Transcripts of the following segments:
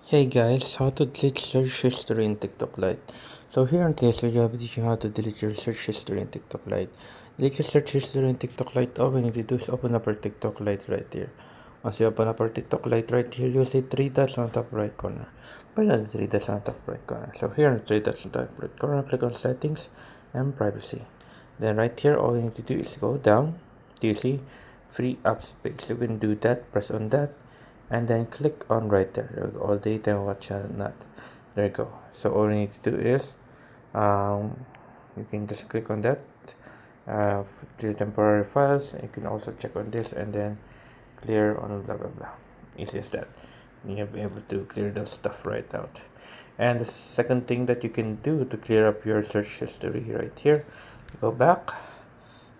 Hey guys, how to delete search history in TikTok Lite. So here on today's video, I'll be teaching you how to delete your search history in TikTok Lite. Delete your search history in TikTok Lite. All we need to do is open up our TikTok Lite right here. Once you open up our TikTok Lite right here, you'll see three dots on the top right corner. But not the three dots on the top right corner. So here on the three dots on the top right corner, click on settings and privacy. Then right here, all you need to do is go down. Do you see free app space? You can do that. Press on that and then click on right there. All data and what not. There you go. So all you need to do is you can just click on that to temporary files. You can also check on this and then clear on blah blah blah. Easy as that. You'll be able to clear those stuff right out. And the second thing that you can do to clear up your search history right here, go back,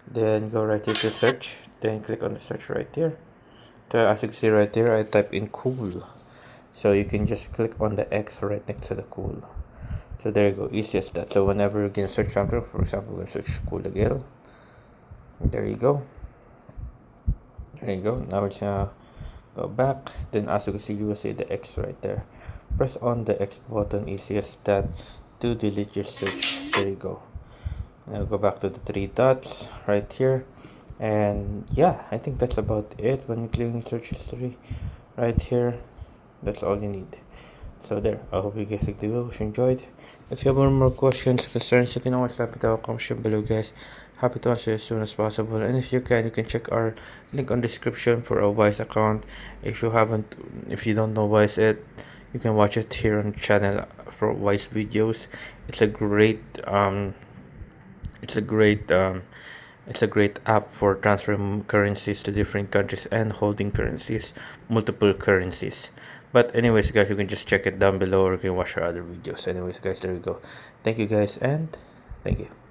then go right here to search, then click on the search right here. So as you can see right there, I type in cool. So you can just click on the X right next to the cool. So there you go, easy as that. So whenever you can search something, for example, we'll search cool again. There you go. There you go. Now we're gonna go back. Then as you can see, you will see the X right there. Press on the X button, easy as that, to delete your search. There you go. Now go back to the three dots right here. And yeah, I think that's about it when you clear your search history right here. That's all you need. So there, I hope you guys liked the video, enjoyed. If you have more questions, concerns, you can always drop it down in the comment section below, guys. Happy to answer as soon as possible. And if you can check our link on description for our Wise account. If you don't know Wise it, you can watch it here on the channel for Wise videos. It's a great it's a great it's a great app for transferring currencies to different countries and holding currencies, multiple currencies. But anyways, guys, you can just check it down below or you can watch our other videos. Anyways, guys, there you go. Thank you guys and thank you.